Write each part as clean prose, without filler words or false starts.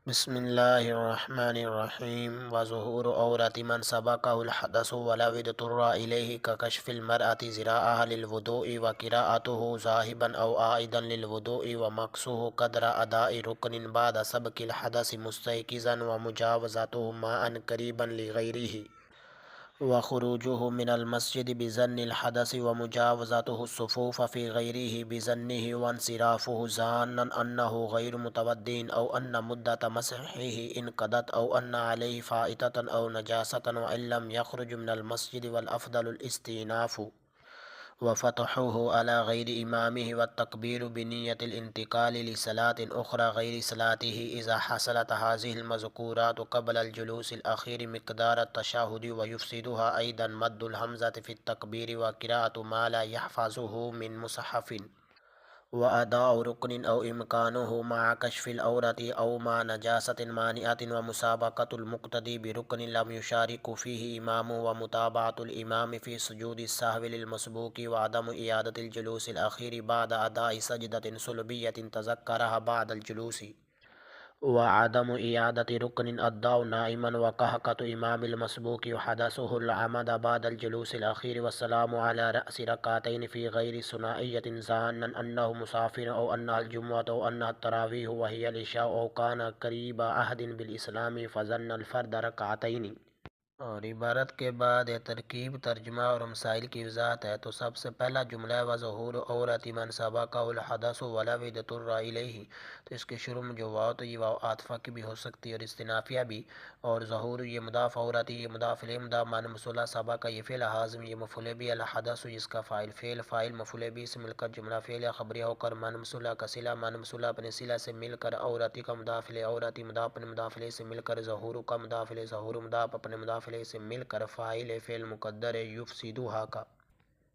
بسم اللہ الرحمن الرحیم وظہور عورت من سبقہ الحدث ولو اضطر الیہ ککشف المرأة ذراعها للوضوء وقراءته ذاهبا او عائدا للوضوء ومقصه قدر اداء رکن بعد سبق الحدث مستيقظا ومجاوزته ماء قریبا لغیرہ وخروجه من المسجد بظن الحدث ومجاوزته الصفوف في غيره بظنه وانصرافه ظانا أنه غير متودٍ أو أن مدة مسحه انقضت أو أن عليه فائتة أو نجاسة وإن لم يخرج من المسجد والأفضل الاستئناف وفتحه على غير إمامه والتكبير بنية الانتقال لصلاة أخرى غير صلاته إذا حصلت هذه المذكورات قبل الجلوس الأخير مقدار التشهد ويفسدها أيضا مد الهمزة في التكبير وقراءة ما لا يحفظه من مصحف وأداء ركن أو إمكانه مع كشف العورة أو مع نجاسة مانعة ومسابقة المقتدي بركن لم يشارك فيه إمامه ومتابعة الإمام في سجود السهو للمسبوق وعدم إعادة الجلوس الأخير بعد أداء سجدة سلبية تذكرها بعد الجلوس وعدم إعادة ركن أداء نائما وقهقة إمام المسبوق وحدثه العمد بعد الجلوس الأخير والسلام على رأس ركعتين في غير ثنائية ظانا أنه مسافر أو أنها الجمعة أو أنها التراويح وهي العشاء أو كان قريب عهد بالإسلام فظن الفرد ركعتين۔ اور عبارت کے بعد ترکیب ترجمہ اور مسائل کی وضاحت ہے۔ تو سب سے پہلا جملہ ہے وظہور عورت من سبقہ الحدث ولو اضطر الیہ، تو اس کے شروع میں جو واو تو یہ واو عاطفہ کی بھی ہو سکتی ہے اور استنافیہ بھی، اور ظہور یہ مضاف، عورت یہ مضاف الیہ مضاف معنی موصولہ، سبقہ یہ فعل حازم یہ مفعول بھی، الحدث جس کا فاعل مفعول بھی سے مل کر جملہ فعل یا خبریہ ہو کر معنی موصولہ کا صلہ، معنی موصولہ اپنے صلہ سے مل کر، عورتی کا مضاف الیہ، عورتی مضاف اپنے مضاف الیہ سے مل کر، ظہور کا مضاف الیہ، ظہور مضاف اپنے مضاف الیہ سے مل کر، فاعل فعل مقدر ہے یفسدوہا کا،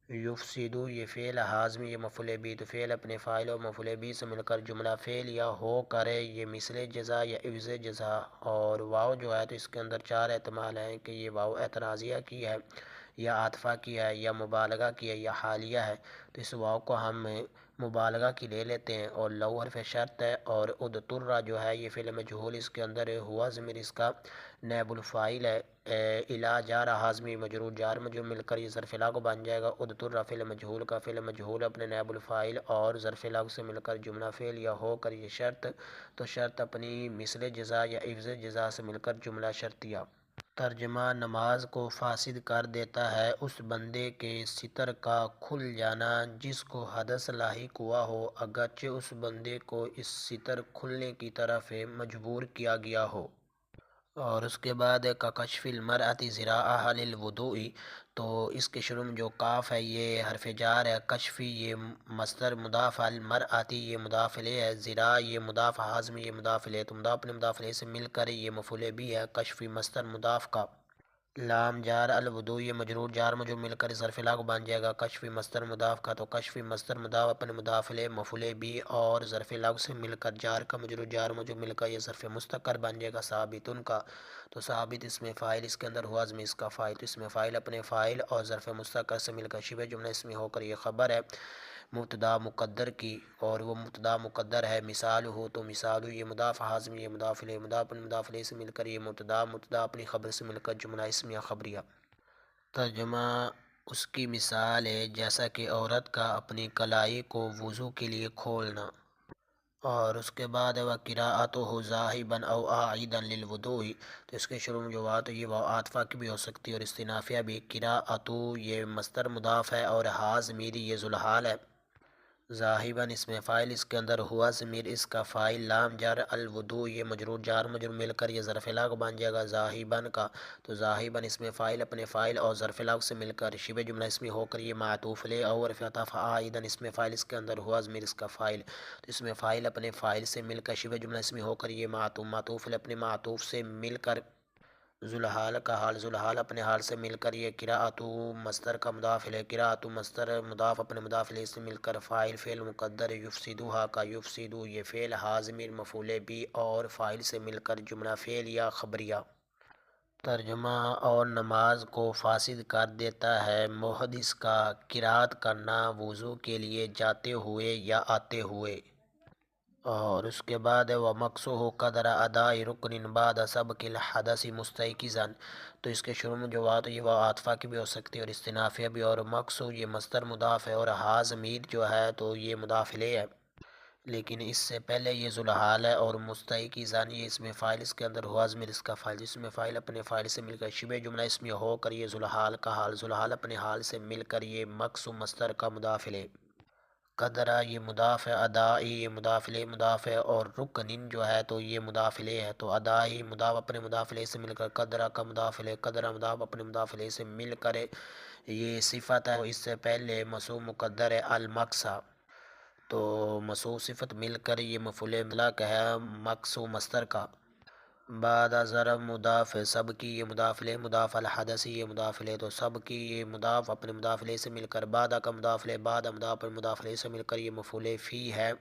یفسدو یہ فعل حازم یہ مفعول بھی، تو فعل اپنے فاعل اور مفعول بھی سے مل کر جملہ فعل یا ہو کرے یہ مثل جزا یا عوض جزا، اور واو جو ہے تو اس کے اندر چار احتمال ہیں کہ یہ واو اعتراضیہ کی ہے یا عاطفہ کی ہے یا مبالغہ کی ہے یا حالیہ ہے، تو اس واو کو ہم مبالغہ کی لے لیتے ہیں، اور لو حرف شرط ہے، اور ادترا جو ہے یہ فعل مجہول اس کے اندر ہے، ہوا ضمیر اس کا نائب الفاعل ہے، الا جار حازمی مجرور جار مجرور مل کر یہ ظرف لا کو بن جائے گا، ادترا فعل مجہول کا فعل مجہول اپنے نائب الفاعل اور ظرف لا سے مل کر جملہ فعل یا ہو کر یہ شرط، تو شرط اپنی مثل جزا یا عوض جزا سے مل کر جملہ شرطیہ۔ ترجمہ نماز کو فاسد کر دیتا ہے اس بندے کے ستر کا کھل جانا جس کو حدث لاحق ہوا ہو، اگرچہ اس بندے کو اس ستر کھلنے کی طرف مجبور کیا گیا ہو۔ اور اس کے بعد ککشف المرأة ذراعها للوضوء، تو اس کے شروع میں جو کاف ہے یہ حرف جار ہے، کشفی یہ مصدر مضاف، المرأة یہ مضاف الیہ ہے، ذراع یہ مضاف، حازم یہ مضاف الیہ، تو مضاف اپنے مضاف الیہ سے مل کر یہ مفعول بھی ہے، کشفی مصدر مضاف کا، لام جار، الوضوء یہ مجرور جار مجرور مل کر ظرف لا کو بن جائے گا، کشفی مصدر مضاف کا، تو کشفی مصدر مضاف اپنے مضاف الیہ مفعول بھی اور ظرف لا سے مل کر جار کا مجرور جار مجرور مل کر یہ ظرف مستقر بن جائے گا ثابتن کا، تو ثابت اس میں فاعل اس کے اندر ہوا ضمیر اس کا فاعل، تو اس میں فاعل اپنے فاعل اور ظرف مستقر سے مل کر شبہ جملہ اسمی ہو کر یہ خبر ہے مبتدا مقدر کی، اور وہ مبتدا مقدر ہے مثال ہو، تو مثال یہ مضاف حازم یہ مضاف الیہ مضاف الیہ سے مل کر یہ مبتدا اپنی خبر سے مل کر جملہ اسمیہ خبریہ۔ ترجمہ اس کی مثال ہے جیسا کہ عورت کا اپنی کلائی کو وضو کے لیے کھولنا۔ اور اس کے بعد ہے وَقِرَاءَتُهُ ذَاهِبًا أَوْ عَائِدًا لِلْوُضُوءِ، تو اس کے شروع میں جو واو تو یہ واو عاطفہ کی بھی ہو سکتی ہے اور استنافیہ بھی، قراءۃ یہ مصدر مضاف ہے اور ہا ضمیر یہ ذوالحال ہے، ذاہباً اس میں فاعل اس کے اندر ہوا ضمیر اس کا فاعل، لام جار، الوضوء یہ مجرور جار مجرور مل کر یہ ظرف لا کو بن جائے گا ذاہباً کا، تو ذاہباً اس میں فاعل اپنے فاعل اور ظرف لا سے مل کر شبہ جملہ اسمی ہو کر یہ معطوف علیہ اور عطف عائداً اس میں فاعل اس کے اندر ہوا ضمیر اس کا فاعل، تو اس میں فاعل اپنے فاعل سے مل کر شبہ جملہ اسمی ہو کر یہ معطوف اپنے معطوف سے مل کر ذوالحال کا حال، ذوالحال اپنے حال سے مل کر یہ قراءۃ مصدر کا مضاف الیہ، قراءۃ مصدر مضاف اپنے مضاف الیہ سے مل کر فاعل فعل مقدر یفسدوہا کا، یفسدو یہ فعل حازم مفعول بھی اور فاعل سے مل کر جملہ فعل یا خبریہ۔ ترجمہ اور نماز کو فاسد کر دیتا ہے محدث کا قرات کرنا وضو کے لیے جاتے ہوئے یا آتے ہوئے۔ اور اس کے بعد وہ مقصوح قدر ادائی رکن بعد سبق الحدث مستيقظا، تو اس کے شروع میں جو بات یہ وہ عاطفہ کی بھی ہو سکتی ہے اور استنافیہ بھی، اور مقصوح یہ مصدر مضاف ہے اور حاضمیر جو ہے تو یہ مضاف الیہ ہے، لیکن اس سے پہلے یہ ذوالحال ہے، اور مستيقظا یہ اس میں فاعل اس کے اندر ہوا ضمیر اس کا فاعل، جس میں فاعل اپنے فاعل سے مل کر شبہ جملہ اس میں ہو کر یہ ذوالحال کا حال، ذوالحال اپنے حال سے مل کر یہ مقصوح مصدر کا مضاف الیہ، قدرہ یہ مضاف ہے، ادائی یہ مضاف الیہ مضاف ہے، اور رکنن جو ہے تو یہ مضاف الیہ ہے، تو ادائی مضاف اپنے مضاف الیہ سے مل کر قدرہ کا مضاف الیہ، قدرہ مضاف اپنے مضاف الیہ سے مل کر یہ صفت ہے، اس سے پہلے موصوف مقدر ہے المقصا، تو موصوف صفت مل کر یہ مفعول مطلق ہے مقصوح مصدر کا، بعد ضرب مضاف ہے، سب کی یہ مضاف الیہ مضاف الحدث یہ مضاف الیہ، تو سب کی یہ مضاف اپنے مضاف الیہ سے مل کر بعد کا مضاف الیہ، بعد مضاف اپنے مضاف الیہ سے مل کر یہ مفعول فی ہے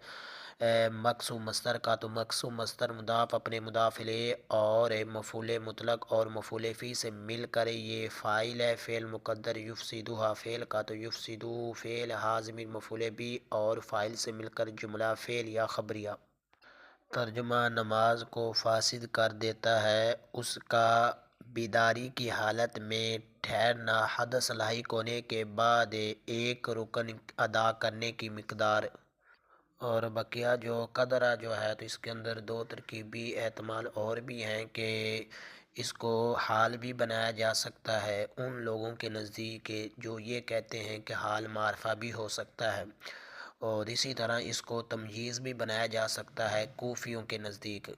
مقصوح مصدر کا، تو مقصوح مصدر مضاف اپنے مضاف الیہ اور مفعول مطلق اور مفعول فی سے مل کر یہ فاعل ہے فعل مقدر یفسدوها فعل کا، تو یفسدو فعل حاضم مفعول بھی اور فاعل سے مل کر جملہ فعل یا خبریہ، ترجمہ نماز کو فاسد کر دیتا ہے اس کا بیداری کی حالت میں ٹھہرنا حدث لاحق ہونے کے بعد ایک رکن ادا کرنے کی مقدار، اور بقیہ جو قدرہ جو ہے تو اس کے اندر دو ترکیبی احتمال اور بھی ہیں کہ اس کو حال بھی بنایا جا سکتا ہے ان لوگوں کے نزدیک جو یہ کہتے ہیں کہ حال معرفہ بھی ہو سکتا ہے، اور اسی طرح اس کو تمجیز بھی بنایا جا سکتا ہے کوفیوں کے نزدیک،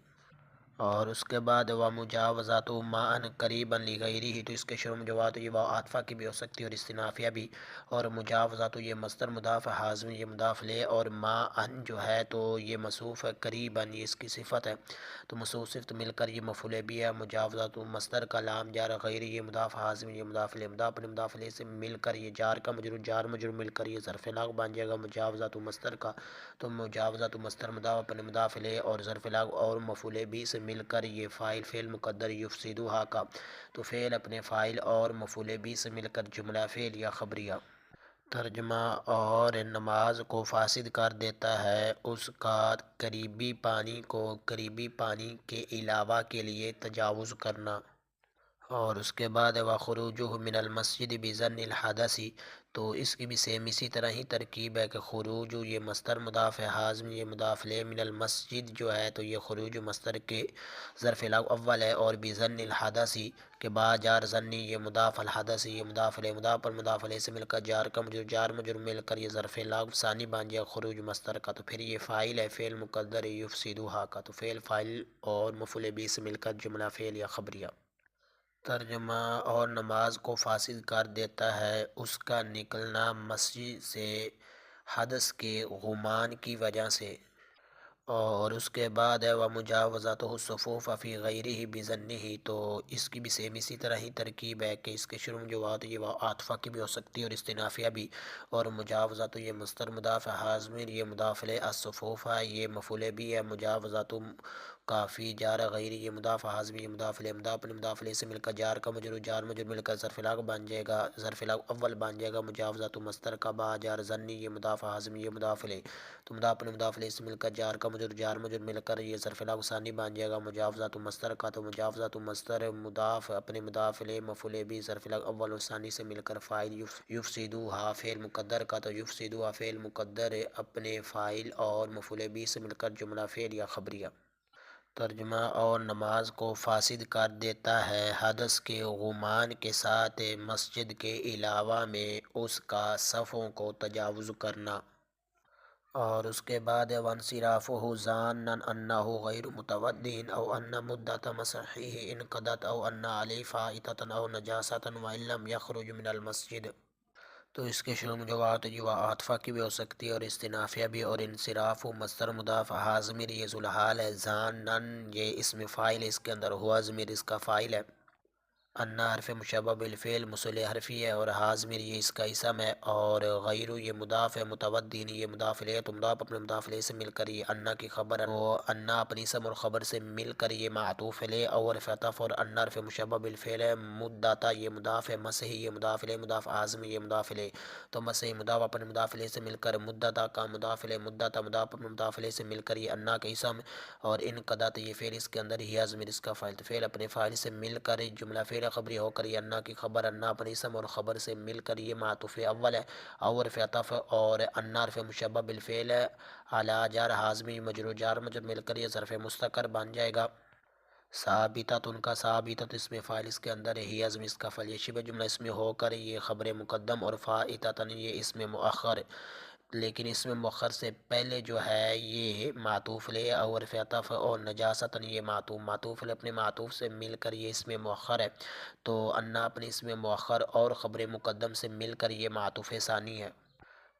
اور اس کے بعد وہ مجاوزات معاً قریبا لغیرہ، تو اس کے شروع میں جو بات یہ وہ عاطفہ کی بھی ہو سکتی ہے اور استنافیہ بھی، اور مجاوزات یہ مصدر مضاف ہے، حاضم یہ مضاف الیہ، اور معاً جو ہے تو یہ موصوف ہے، قریبا یہ اس کی صفت ہے، تو موصوف صفت مل کر یہ مفعول بھی ہے، مجاوزات مصدر کا لام جار غیر یہ مضاف، حاضم یہ مضاف الیہ، مضاف اپنے مضاف الیہ سے مل کر یہ جار مجرور مل کر یہ ظرف لاغ بن جائے گا مجاوزات مصدر کا، تو مجاوزات مصدر مضاف اپنے مضاف الیہ اور ظرف لاغ اور مفعول بھی سے مل کر یہ فاعل فعل مقدر یفسدوها کا، تو فعل اپنے فاعل اور مفعول بھی سے مل کر جملہ فعل یا خبریہ، ترجمہ اور نماز کو فاسد کر دیتا ہے اس کا قریبی پانی کو قریبی پانی کے علاوہ کے لیے تجاوز کرنا، اور اس کے بعد وخروجہ من المسجد بظن الحدث، تو اس کی بھی سیم اسی طرح ہی ترکیب ہے کہ خروج یہ مصدر مضاف ہے، حاضم یہ مضاف الیہ، من المسجد جو ہے تو یہ خروج مصدر کے ظرف لاغ اول ہے، اور بظن الحدث کے بعد جار ظنی یہ مضاف الحدث یہ مضاف الیہ، مضاف پر مضاف الیہ سے مل کر جار مجرور مل کر یہ ظرف لاغ ثانی بن جائے خروج مصدر کا، تو پھر یہ فاعل ہے فعل مقدر یفسدوها کا، تو فعل فاعل اور مفعول بھی سے مل کر جملہ فعل یا خبریہ، ترجمہ اور نماز کو فاسد کر دیتا ہے اس کا نکلنا مسجد سے حدث کے غمان کی وجہ سے، اور اس کے بعد ہے ومجاوزتہ الصفوف فی غیرہ بظنہ، تو اس کی بھی سیم اسی طرح ہی ترکیب ہے کہ اس کے شروع میں جو بات یہ عاطفہ کی بھی ہو سکتی ہے اور استنافیہ بھی، اور مجاوزت یہ مصدر مضاف ہے، حاضمیر یہ مضاف الیہ، الصفوف ہے یہ مفعول بھی ہے، مجاوزت کافی جار غیر یہ مضاف، حاضم یہ مضاف الیہ، مضاف اپنے مضاف الیہ سے مل کر جار مجرور مل کر ظرف لاغ بن جائے گا، ظرف لاغ اول بن جائے گا مجاوزت مصدر کا، با جار ظنی یہ مضاف، حاضم یہ مضاف الیہ، تو مضاف اپنے مضاف الیہ سے مل کر جار مجرور مل کر یہ ظرف لاغ ثانی بن جائے گا مجاوزت مصدر کا، تو مجاوزت مصدر مضاف اپنے مضاف الیہ مفعول بھی ظرف لاغ اول و ثانی سے مل کر فاعل یفسدوها فعل مقدر کا، تو یفسدوها فعل مقدر اپنے فاعل اور مفعول بھی سے مل کر جملہ فعل یا خبریہ، ترجمہ اور نماز کو فاسد کر دیتا ہے حدث کے غمان کے ساتھ مسجد کے علاوہ میں اس کا صفوں کو تجاوز کرنا، اور اس کے بعد وانصرافہ ظانا انہ غیر متودع او ان مدت مسحہ انقضت او ان علیہ فائتۃ او نجاست وان لم یخرج من المسجد، تو اس کے شروع میں جو بات ہے وہ عاطفہ کی بھی ہو سکتی ہے اور استنافیہ بھی، اور انصراف مصدر مضاف، حاضمیر یہ ذوالحال ہے، ظانن یہ اسم فاعل اس کے اندر ہوا ضمیر اس کا فاعل ہے، انا حرف مشبہ بالفعل مصل حرفی ہے اور حاضمر یہ اس کا اسم ہے، اور غیر یہ مضاف ہے، متودین یہ مضاف الیہ تو مضاف اپنے مضاف الیہ سے مل کر یہ انا کی خبر ہے، وہ انا اپنی اسم اور خبر سے مل کر یہ معطوف الیہ اور فتف، اور انا حرف مشبہ بالفعل ہے، مدتا یہ مضاف ہے، مسح یہ مضاف الیہ مضاف اعظم یہ مضاف الیہ تو مسح مضاف اپنے مضاف الیہ سے مل کر مدتا کا مضاف الیہ، مدتا مضاف اپنے مضاف الیہ سے مل کر یہ انا کا اسم، اور ان قدا تو یہ فعل اس کے اندر ہی ضمیر اس کا فاعل، تو فعل اپنے فاعل سے مل کر جملہ فعل خبری ہو کر یہ انا کی خبر، انا اپنے اسم اور خبر سے مل کر یہ معطوف اول ہے، اور عطف، اور انا حرف مشبہ بالفعل اعلی جار حاضمی مجرور جار مجرور مل کر یہ ظرف مستقر بن جائے گا، ثابتۃ ان کا ثابتۃ اس میں فاعل اس کے اندر ہے، ہی ازم اس کا فعل، یہ شبہ جملہ اس میں ہو کر یہ خبر مقدم، اور فائتۃ یہ اس میں مؤخر، لیکن اس میں مؤخر سے پہلے جو ہے یہ معطوف لے اور عطف، اور نجاستاً یہ معطوف لے اپنے معطوف سے مل کر یہ اس میں مؤخر ہے، تو انا اپنے اس میں مؤخر اور خبر مقدم سے مل کر یہ معطوف ثانی ہے،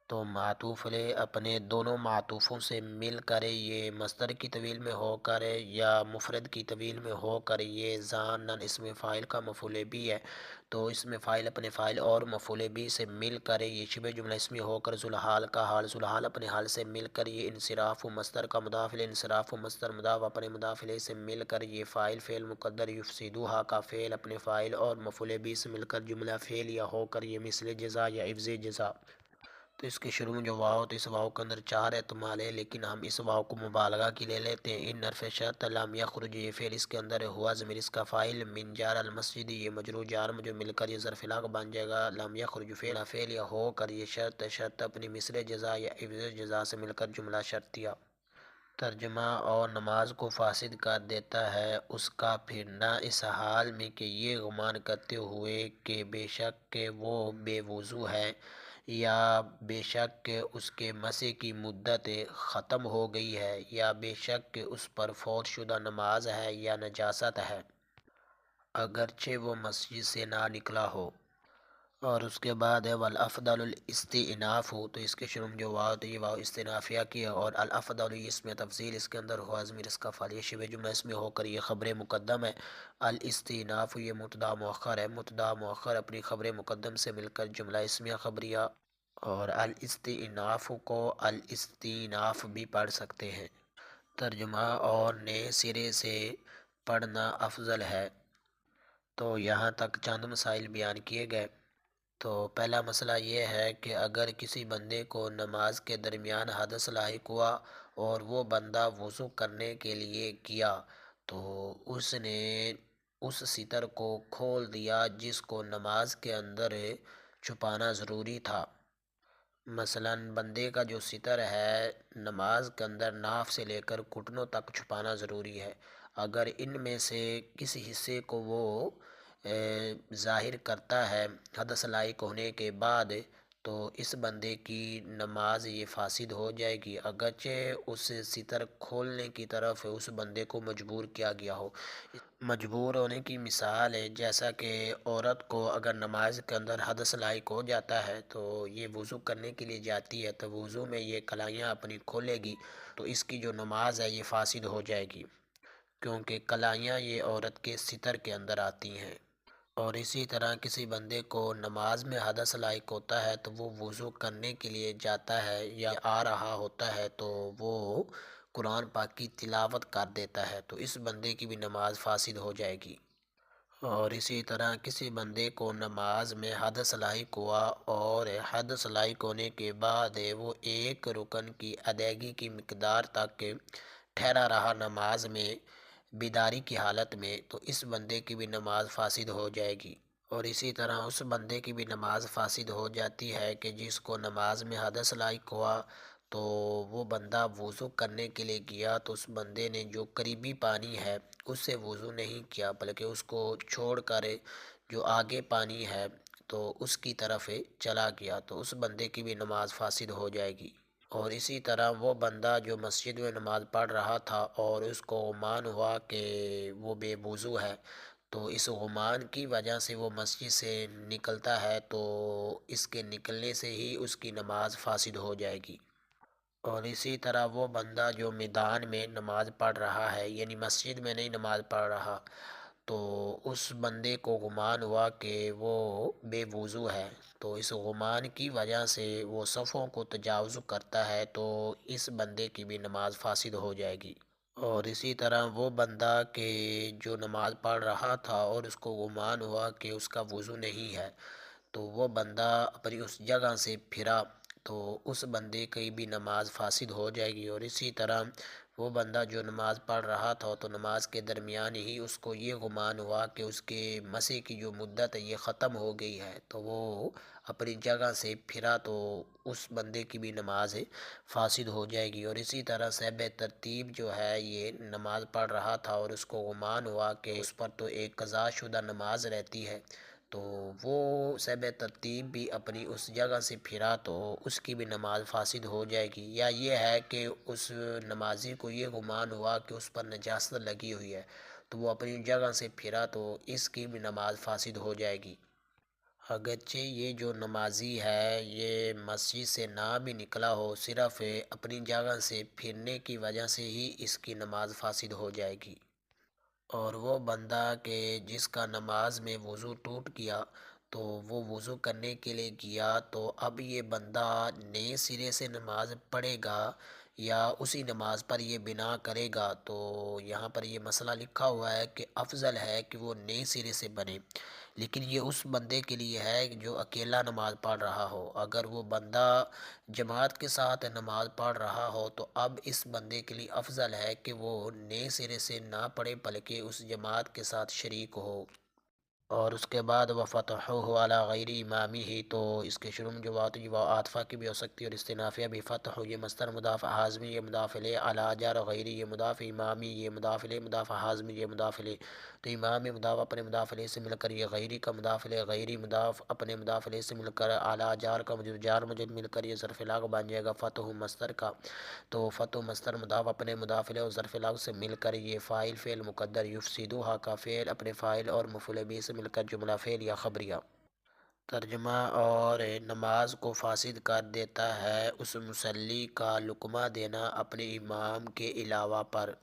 تو معطوف لے اپنے دونوں معطوفوں سے مل کر یہ مصدر کی طویل میں ہو کر یا مفرد کی طویل میں ہو کر یہ ضامن اس میں فاعل کا مفعول بھی ہے، تو اس میں فاعل اپنے فاعل اور مفعول بھی سے مل کر یہ شبہ جملہ اس میں ہو کر ذوالحال کا حال، ذوالحال اپنے حال سے مل کر یہ انصراف و مصدر کا مضاف الیہ، انصراف و مصدر مضاف اپنے مضاف الیہ سے مل کر یہ فاعل فعل مقدر یفسدوها کا فعل اپنے فاعل اور مفعول بھی سے مل کر جملہ فعل یا ہو کر یہ مثل جزا یا عوض جزا، تو اس کے شروع میں جو واو تو اس واو کے اندر 4 احتمال ہے، لیکن ہم اس واو کو مبالغہ کی لے لیتے ہیں، ان حرف شرط لم یخرج یہ فعل اس کے اندر ہے، ہوا ضمیر اس کا فاعل، من جار المسجد یہ مجرور جار مجرور مل کر یہ ظرف لاغ بن جائے گا، لم یخرج فعل یا ہو کر یہ شرط اپنی مثل جزا یا عوض جزا سے مل کر جملہ شرطیہ، ترجمہ، اور نماز کو فاسد کر دیتا ہے اس کا پھرنا اس حال میں کہ یہ گمان کرتے ہوئے کہ بے شک کہ وہ بے وضو ہے، یا بے شک کہ اس کے مسح کی مدت ختم ہو گئی ہے، یا بے شک کہ اس پر فوت شدہ نماز ہے یا نجاست ہے، اگرچہ وہ مسجد سے نہ نکلا ہو، اور اس کے بعد ہے والافضل الاستئناف ہو، تو اس کے شروع میں جو واو تو یہ واو استنافیہ کی ہے، اور الافضل اس میں تفضیل اس کے اندر ہوا ضمیر اس کا فعل، یہ شبہ جملہ اس میں ہو کر یہ خبر مقدم ہے، الاستئناف یہ مبتدا مؤخر ہے، مبتدا مؤخر اپنی خبر مقدم سے مل کر جملہ اسمیہ خبریہ، اور الاستئناف کو الاستیناف بھی پڑھ سکتے ہیں، ترجمہ، اور نئے سرے سے پڑھنا افضل ہے، تو یہاں تک چند مسائل بیان کیے گئے، تو پہلا مسئلہ یہ ہے کہ اگر کسی بندے کو نماز کے درمیان حدث لاحق ہوا اور وہ بندہ وضو کرنے کے لیے کیا تو اس نے اس ستر کو کھول دیا جس کو نماز کے اندر چھپانا ضروری تھا، مثلا بندے کا جو ستر ہے نماز کے اندر ناف سے لے کر گھٹنوں تک چھپانا ضروری ہے، اگر ان میں سے کسی حصے کو وہ ظاہر کرتا ہے حدث لاحق ہونے کے بعد تو اس بندے کی نماز یہ فاسد ہو جائے گی، اگرچہ اس ستر کھولنے کی طرف اس بندے کو مجبور کیا گیا ہو، مجبور ہونے کی مثال ہے جیسا کہ عورت کو اگر نماز کے اندر حدث لاحق ہو جاتا ہے تو یہ وضو کرنے کے لیے جاتی ہے، تو وضو میں یہ کلائیاں اپنی کھولے گی تو اس کی جو نماز ہے یہ فاسد ہو جائے گی، کیونکہ کلائیاں یہ عورت کے ستر کے اندر آتی ہیں، اور اسی طرح کسی بندے کو نماز میں حدث لاحق ہوتا ہے تو وہ وضو کرنے کے لیے جاتا ہے یا آ رہا ہوتا ہے تو وہ قرآن پاک کی تلاوت کر دیتا ہے تو اس بندے کی بھی نماز فاسد ہو جائے گی، اور اسی طرح کسی بندے کو نماز میں حدث لاحق ہوا اور حدث لاحق ہونے کے بعد وہ ایک رکن کی ادائیگی کی مقدار تک ٹھہرا رہا نماز میں بیداری کی حالت میں تو اس بندے کی بھی نماز فاسد ہو جائے گی، اور اسی طرح اس بندے کی بھی نماز فاسد ہو جاتی ہے کہ جس کو نماز میں حدث لاحق ہوا تو وہ بندہ وضو کرنے کے لیے گیا تو اس بندے نے جو قریبی پانی ہے اس سے وضو نہیں کیا بلکہ اس کو چھوڑ کر جو آگے پانی ہے تو اس کی طرف چلا گیا تو اس بندے کی بھی نماز فاسد ہو جائے گی، اور اسی طرح وہ بندہ جو مسجد میں نماز پڑھ رہا تھا اور اس کو گمان ہوا کہ وہ بے وضو ہے تو اس گمان کی وجہ سے وہ مسجد سے نکلتا ہے تو اس کے نکلنے سے ہی اس کی نماز فاسد ہو جائے گی، اور اسی طرح وہ بندہ جو میدان میں نماز پڑھ رہا ہے یعنی مسجد میں نہیں نماز پڑھ رہا تو اس بندے کو گمان ہوا کہ وہ بے وضو ہے، تو اس گمان کی وجہ سے وہ صفوں کو تجاوز کرتا ہے، تو اس بندے کی بھی نماز فاسد ہو جائے گی۔ اور اسی طرح وہ بندہ کہ جو نماز پڑھ رہا تھا اور اس کو گمان ہوا کہ اس کا وضو نہیں ہے، تو وہ بندہ اپنی اس جگہ سے پھرا، تو اس بندے کی بھی نماز فاسد ہو جائے گی۔ اور اسی طرح وہ بندہ جو نماز پڑھ رہا تھا تو نماز کے درمیان ہی اس کو یہ گمان ہوا کہ اس کے مسح کی جو مدت ہے یہ ختم ہو گئی ہے، تو وہ اپنی جگہ سے پھرا، تو اس بندے کی بھی نماز فاسد ہو جائے گی۔ اور اسی طرح سہو ترتیب جو ہے یہ نماز پڑھ رہا تھا اور اس کو گمان ہوا کہ اس پر تو ایک قضا شدہ نماز رہتی ہے، تو وہ سہو ترتیب بھی اپنی اس جگہ سے پھرا، تو اس کی بھی نماز فاسد ہو جائے گی۔ یا یہ ہے کہ اس نمازی کو یہ گمان ہوا کہ اس پر نجاست لگی ہوئی ہے، تو وہ اپنی جگہ سے پھرا، تو اس کی بھی نماز فاسد ہو جائے گی۔ اگرچہ یہ جو نمازی ہے یہ مسجد سے نہ بھی نکلا ہو، صرف اپنی جگہ سے پھرنے کی وجہ سے ہی اس کی نماز فاسد ہو جائے گی۔ اور وہ بندہ کہ جس کا نماز میں وضو ٹوٹ گیا، تو وہ وضو کرنے کے لیے گیا، تو اب یہ بندہ نئے سرے سے نماز پڑھے گا یا اسی نماز پر یہ بنا کرے گا، تو یہاں پر یہ مسئلہ لکھا ہوا ہے کہ افضل ہے کہ وہ نئے سرے سے بنے، لیکن یہ اس بندے کے لیے ہے جو اکیلا نماز پڑھ رہا ہو۔ اگر وہ بندہ جماعت کے ساتھ نماز پڑھ رہا ہو تو اب اس بندے کے لیے افضل ہے کہ وہ نئے سرے سے نہ پڑھے بلکہ اس جماعت کے ساتھ شریک ہو۔ اور اس کے بعد وَفَتَحُوهُ عَلَى غَيْرِ إِمَامِهِ، تو اس کے شروع میں جو بات ہوئی وہ عاطفہ کی بھی ہو سکتی ہے، اور استنافیہ بھی۔ فتح یہ مصدر مضاف، حازمی یہ مضاف الیہ، علی جار غیری یہ مضاف، امامی یہ مضاف الیہ مضاف، حازمی یہ مضاف الیہ، تو امام مضاف اپنے مضاف الیہ سے مل کر یہ غیری کا مضاف الیہ، غیری مضاف اپنے مضاف الیہ سے مل کر علی جار کا مجرور، جار مجرور مل کر یہ ظرف لاغ بن جائے گا فتح مصدر کا، تو فتح مصدر مضاف اپنے مضاف الیہ اور ظرف لاغ سے مل کر یہ فاعل فعل مقدر، یفسدوها کا فعل اپنے فاعل اور مفعول به سے مل کر جملہ فعل یا خبریہ۔ ترجمہ: اور نماز کو فاسد کر دیتا ہے اس مصلی کا لقمہ دینا اپنے امام کے علاوہ پر۔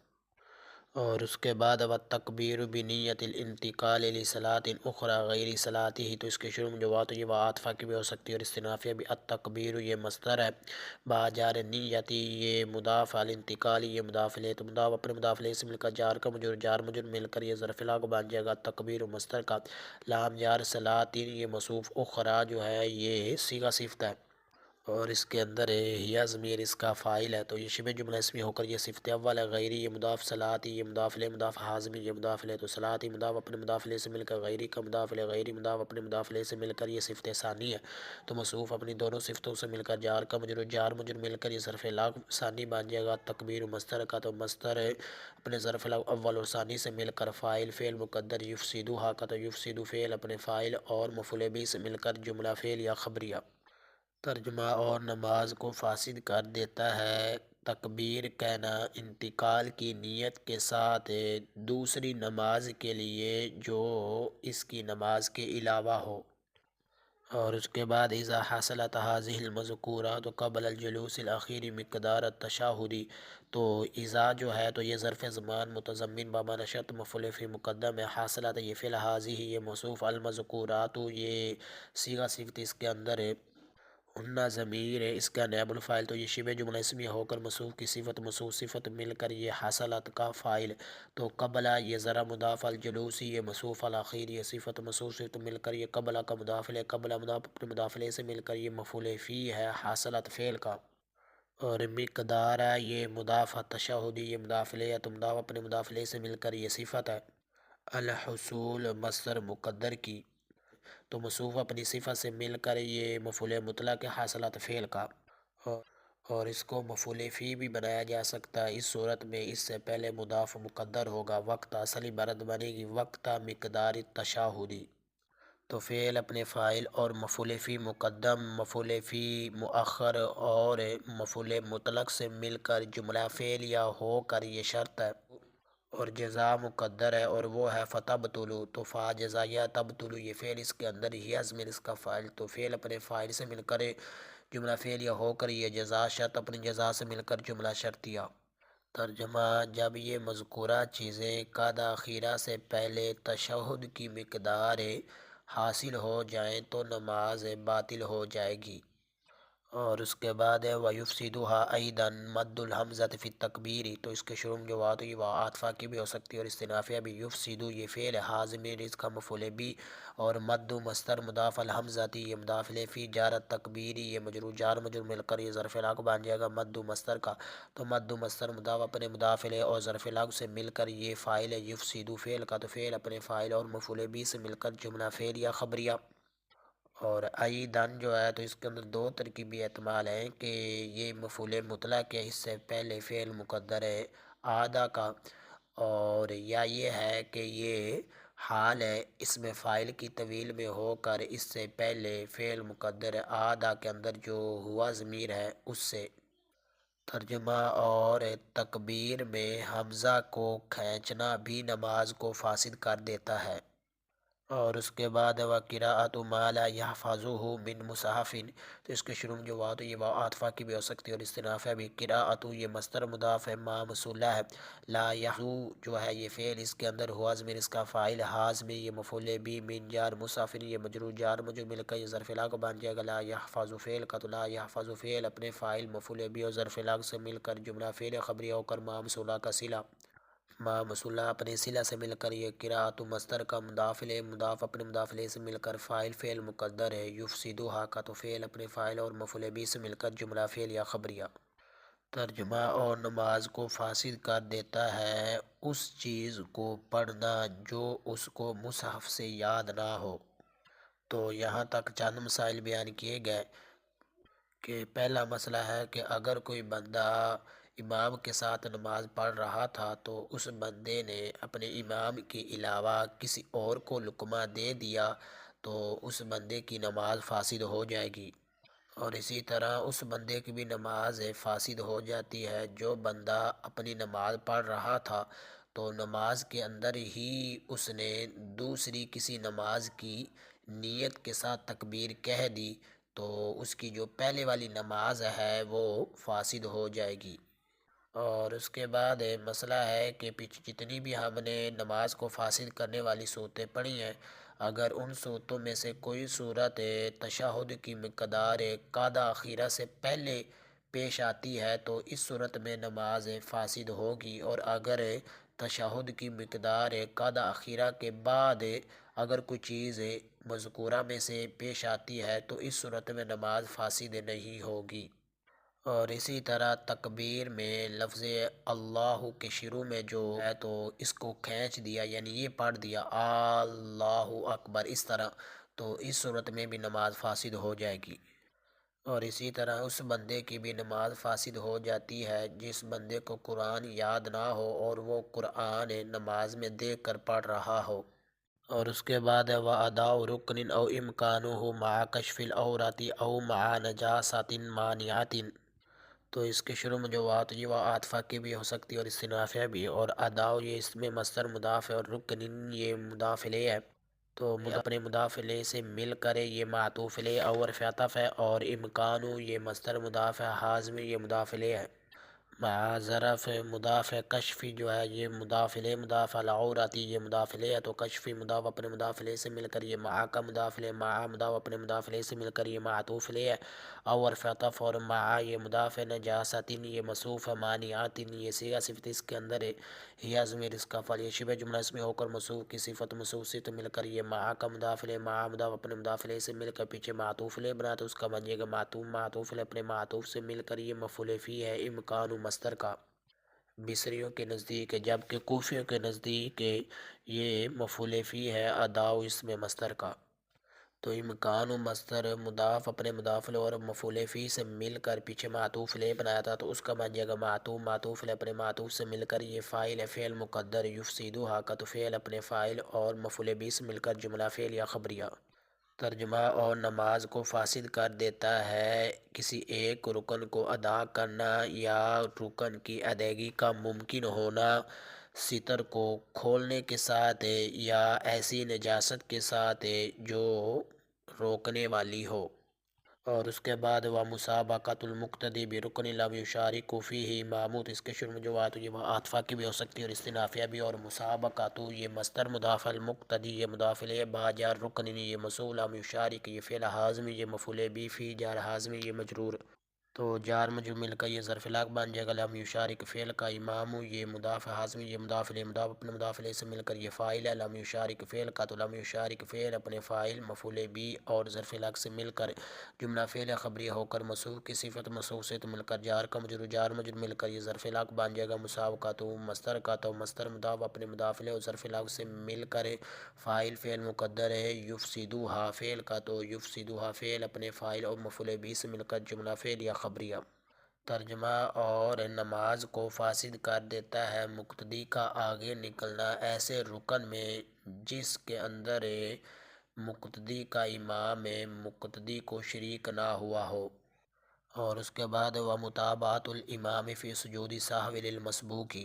اور اس کے بعد والتکبیر بنیت الانتقال لصلاۃ اخری غیر صلاته، تو اس کے شروع میں جو بات ہوئی وہ عاطفہ کی بھی ہو سکتی ہے، اور استنافیہ بھی۔ التکبیر یہ مصدر ہے، باجار نیتی یہ مضاف، الانتقال یہ مضاف الیہ، تو مضاف اپنے مضاف الیہ سے مل کر جار کا مجرور، جار مجرور مل کر یہ ظرف لاغ بن جائے گا تکبیر مصدر کا، لام جار صلاۃ یہ موصوف، اخری جو ہے یہ صیغہ صفت ہے، اور اس کے اندر ہیا ضمیر اس کا فاعل ہے، تو یہ شبہ جملہ اسمی ہو کر یہ صفت اول ہے۔ غیری یہ مضاف، صلاۃ یہ مضاف الیہ مضاف، حازمی یہ مضاف الیہ، تو صلاۃ مضاف اپنے مضاف الیہ سے مل کر غیری کا مضاف الیہ، غیری مضاف اپنے مضاف الیہ سے مل کر یہ صفت ثانی ہے، تو موصوف اپنی دونوں صفتوں سے مل کر جار کا مجرور، جار مجرور مل کر یہ ظرف لاغ ثانی بن جائے گا تکبیر مصدر کا، تو مصدر اپنے ظرف لاغ اول اور ثانی سے مل کر فاعل فعل مقدر یفسدوها کا، تو یفسدو فعل اپنے فاعل اور مفعول به سے مل کر جملہ فعل یا خبریہ۔ ترجمہ: اور نماز کو فاسد کر دیتا ہے تکبیر کہنا انتقال کی نیت کے ساتھ دوسری نماز کے لیے جو اس کی نماز کے علاوہ ہو۔ اور اس کے بعد اذا حصلت هذه المذکورات قبل الجلوس الاخیر مقدار التشہد، تو اذا جو ہے تو یہ ظرف زمان متضمن بمعنی شرط مفعول فی مقدم ہے، حاصلات یہ فعل، هذه یہ موصوف، المذکورات یہ صیغہ صفت اس کے اندر ہے، ہنہ ضمیر ہے اس کا نائب الفاعل، تو یہ شبہ جملہ اسمی ہو کر موصوف کی صفت، موصوف صفت مل کر یہ حاصلات کا فاعل، تو قبلہ یہ ذرا مضاف، الجلوسی یہ موصوف، الاخیر یہ صفت، موصوف صفت مل کر یہ قبلہ کا مضاف الیہ، قبلہ مضاف اپنے مضاف الیہ سے مل کر یہ مفعول فی ہے حاصلات فعل کا، اور مقدار یہ مضاف، تشہدی یہ مضاف الیہ، تو مضاف اپنے مضاف الیہ سے مل کر یہ صفت ہے، الحصول مصدر مقدر کی، تو موصوف اپنی صفت سے مل کر یہ مفعول مطلق ہے حاصلات فعل کا، اور اس کو مفعول فی بھی بنایا جا سکتا ہے۔ اس صورت میں اس سے پہلے مضاف مقدر ہوگا، وقت اصلی عبارت بنے گی وقت مقدار التشہدی، تو فعل اپنے فاعل اور مفعول فی مقدم، مفعول فی مؤخر اور مفعول مطلق سے مل کر جملہ فعل یا ہو کر یہ شرط ہے، اور جزا مقدر ہے اور وہ ہے فتبتلو، تو فا جزا یا تبتلو یہ فعل اس کے اندر ہی ضمیر اس کا فاعل، تو فعل اپنے فاعل سے مل کر جملہ فعل یا ہو کر یہ جزا، شرط اپنی جزا سے مل کر جملہ شرطیہ۔ ترجمہ: جب یہ مذکورہ چیزیں قد اخیرہ سے پہلے تشہد کی مقدار حاصل ہو جائیں تو نماز باطل ہو جائے گی۔ اور اس کے بعد ہے وَيُفْسِدُهَا أَيْضًا مَدُّ الْحَمْزَةِ فِي التَّكْبِيرِ، تو اس کے شروع میں جو بات ہوئی وہ عاطفہ کی بھی ہو سکتی ہے اور استنافیہ بھی۔ یفسدو یہ فعل حازم رزق کا مفعول بھی، اور مد مصدر مضاف الحمزہ یہ مضاف الیہ فی جار التکبیر یہ مجرور جار مجرور مل کر یہ ظرف لاغ بن جائے گا مد مصدر کا، تو مد مصدر مضاف اپنے مضاف الیہ اور ظرف لاغ سے مل کر یہ فاعل ہے یفسدو فعل کا، تو فعل اپنے فاعل اور مفعول بھی سے مل کر جملہ فعل یا خبریہ۔ اور ایدن جو ہے تو اس کے اندر دو ترکیبی احتمال ہیں کہ یہ مفعول مطلق ہے، اس سے پہلے فعل مقدر ہے آدھا کا، اور یا یہ ہے کہ یہ حال ہے اس میں فاعل کی طویل میں ہو کر اس سے پہلے فعل مقدر آدھا کے اندر جو ہوا ضمیر ہے اس سے۔ ترجمہ: اور تکبیر میں حمزہ کو کھینچنا بھی نماز کو فاسد کر دیتا ہے۔ اور اس کے بعد وَقِرَاءَةُ مَا لَا يَحْفَظُهُ مِن مُصْحَفٍ، تو اس کے شروع میں جو بات ہے یہ واو عاطفہ کی بھی ہو سکتی ہے اور استنافیہ بھی۔ قراءۃ یہ مصدر مضاف ہے ما موصولہ ہے، لا یحظو جو ہے یہ فعل اس کے اندر ہوا ضمیر اس کا فاعل، حاض میں یہ مفعول بھی، من جار مصحف یہ مجرور جار مجرور مل کر یہ ظرف لاغ بن جائے گا لا یحفظ فعل کا، تو لا یحفظ فعل اپنے فاعل مفعول بھی اور ظرف لاغ سے مل کر جملہ فعل خبریہ ہو کر ما موصولہ کا صلہ، ما موصولہ اپنے صلہ سے مل کر یہ قراءۃ مصدر کا مضاف الیہ مضاف اپنے مضاف الیہ سے مل کر فاعل فعل مقدر ہے یفسدوہا کا، تو فعل اپنے فاعل اور مفعول بھی سے مل کر جملہ فعل یا خبریہ۔ ترجمہ: اور نماز کو فاسد کر دیتا ہے اس چیز کو پڑھنا جو اس کو مصحف سے یاد نہ ہو۔ تو یہاں تک چند مسائل بیان کیے گئے کہ پہلا مسئلہ ہے کہ اگر کوئی بندہ امام کے ساتھ نماز پڑھ رہا تھا تو اس بندے نے اپنے امام کے علاوہ کسی اور کو لقمہ دے دیا تو اس بندے کی نماز فاسد ہو جائے گی، اور اسی طرح اس بندے کی بھی نماز فاسد ہو جاتی ہے جو بندہ اپنی نماز پڑھ رہا تھا تو نماز کے اندر ہی اس نے دوسری کسی نماز کی نیت کے ساتھ تکبیر کہہ دی تو اس کی جو پہلے والی نماز ہے وہ فاسد ہو جائے گی۔ اور اس کے بعد مسئلہ ہے کہ جتنی بھی ہم نے نماز کو فاسد کرنے والی صورتیں پڑھی ہیں، اگر ان صورتوں میں سے کوئی صورت تشہد کی مقدار قاد اخیرہ سے پہلے پیش آتی ہے تو اس صورت میں نماز فاسد ہوگی، اور اگر تشہد کی مقدار قاد اخیرہ کے بعد اگر کوئی چیز مذکورہ میں سے پیش آتی ہے تو اس صورت میں نماز فاسد نہیں ہوگی۔ اور اسی طرح تکبیر میں لفظ اللہ کے شروع میں جو ہے تو اس کو کھینچ دیا یعنی یہ پڑھ دیا اللہ اکبر اس طرح، تو اس صورت میں بھی نماز فاسد ہو جائے گی۔ اور اسی طرح اس بندے کی بھی نماز فاسد ہو جاتی ہے جس بندے کو قرآن یاد نہ ہو اور وہ قرآن نماز میں دیکھ کر پڑھ رہا ہو۔ اور اس کے بعد وَأَدَاءُ رُكْنٍ أَوْ إِمْكَانُهُ مَعَ كَشْفِ الْعَوْرَةِ أَوْ مَعَ نَجَاسَةٍ مَانِعَةٍ، تو اس کے شروع میں جو بات یہ وہ عاطفہ کی بھی ہو سکتی ہے اور استنافیہ بھی، اور اداؤ یہ اس میں مصدر مضاف ہے اور رکن یہ مضاف الیہ ہے، تو اپنے مضاف الیہ سے مل کر یہ معطوف الیہ اور عطف ہے، اور امکانو یہ مصدر مضاف ہے، حازم یہ مضاف الیہ ہے، مع ظرف مضاف کشفی جو ہے یہ مضاف الیہ مضاف العورتی یہ مضاف الیہ ہے، تو کشفی مضاف اپنے مضاف الیہ سے مل کر یہ مع کا مضاف الیہ مع مضاف اپنے مضاف الیہ سے مل کر یہ معطوف الیہ ہے، اور عطف اور مع یہ مضاف نجاستین یہ موصوف ہے، مانعاتین یہ صیغہ صفت اس کے اندر ہے، یہ ضمیر اس کا فعل یہ شبہ جملہ اس میں ہو کر موصوف کی صفت موصوف سے تو مل کر یہ مع کا مضاف الیہ مع مضاف اپنے مضاف الیہ سے مل کر پیچھے معطوف الیہ بنا تو اس کا بن جائے گا معطوف الیہ اپنے معطوف سے مل کر یہ مفعول فی ہے امکان مصدر کا بصریوں کے نزدیک، جبکہ کوفیوں کے نزدیک یہ مفعول فی ہے اداؤ اس میں مصدر کا، تو امکان و مصدر مضاف اپنے مضاف الیہ اور مفعول فی سے مل کر پیچھے معطوف الیہ بنایا تھا تو اس کا بن جائے گا معطوف الیہ اپنے معطوف سے مل کر یہ فاعل ہے فعل مقدر یفسدوہا کا، تو فعل اپنے فاعل اور مفعول بھی سے مل کر جملہ فعل یا خبریہ۔ ترجمہ: اور نماز کو فاسد کر دیتا ہے کسی ایک رکن کو ادا کرنا یا رکن کی ادائیگی کا ممکن ہونا ستر کو کھولنے کے ساتھ یا ایسی نجاست کے ساتھ جو روکنے والی ہو۔ اور اس کے بعد وہ مسابقۃ المقتدی برکن لم یشارک فیہ امامو، تو اس کے شروع میں جو آئے تو یہ عاطفہ کی بھی ہو سکتی ہے اور استنافیہ بھی، اور مسابقۃ یہ مصدر مضاف، المقتدی یہ مضاف الیہ، با جار رکن یہ موصول، لم یشارک یہ فعل حازمی یہ مفعول بھی، فی جار حازمی یہ مجرور، تو جار مجرور مل کر یہ ظرف لاق بن جائے گا، لم یشارک فعل کا، امام یہ مضاف، حازمی یہ مضاف الیہ، مضاف اپنے مضاف الیہ سے مل کر یہ فاعل ہے، لم یشارک فعل کا، تو لم یشارک فعل اپنے فاعل مفعول بھی اور ظرف لاق سے مل کر جملہ فعل خبریہ ہو کر موصوف کی صفت موصوف سے تو مل کر جار کا مجرور، جار مجرور مل کر یہ ظرف لاق بن جائے گا، مسابقۃ مصدر کا، تو مصدر مضاف اپنے مضاف الیہ اور ظرف لاق سے مل کر فاعل فعل مقدر ہے، یفسدوها فعل کا، تو یفسدوها فعل اپنے فاعل اور مفعول بھی سے مل کر جملہ فعل یا خبریہ۔ ترجمہ، اور نماز کو فاسد کر دیتا ہے مقتدی کا آگے نکلنا ایسے رکن میں جس کے اندر مقتدی کا امام مقتدی کو شریک نہ ہوا ہو، اور اس کے بعد وہ متابعت الامام فی سجود سہو للمسبوق،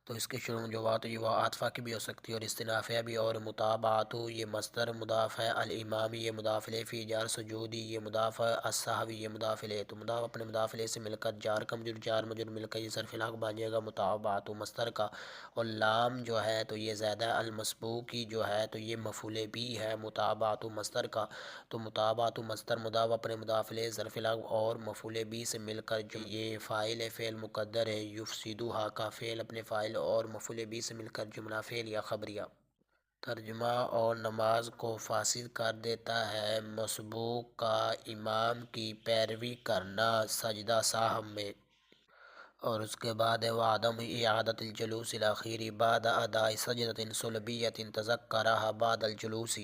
تو اس کے شروع میں جو بات یہ وہ عاطفہ کی بھی ہو سکتی ہے اور استنافیہ بھی، اور متابعت یہ مصدر مضاف ہے، الامام یہ مضاف الیہ، فی جار سجودی یہ مضاف ہے، السہو یہ مضاف الیہ، تو مضاف اپنے مضاف الیہ سے مل کر جار کا مجرور، جار مجرور مل کر یہ ظرف لاق بن جائے گا، متابعت مصدر کا، اور لام جو ہے تو یہ زیادہ المسبوق کی جو ہے تو یہ مفعول بھی ہے متابعت مصدر کا، تو متابعت مصدر مضاف اپنے مضاف الیہ ظرف لاق اور مفعول بھی سے مل کر جو یہ فاعل فعل مقدر ہے، یفسدوها کا فعل اپنے فاعل اور مفعول بھی سے مل کر جملہ فعل یا خبریہ۔ ترجمہ، اور نماز کو فاسد کر دیتا ہے مسبوق کا امام کی پیروی کرنا سجدہ سہو میں، اور اس کے بعد ہے وعدم اعادت الجلوس الاخیر بعد اداء سجدۃ سلبیۃ تذکرها بعد الجلوس،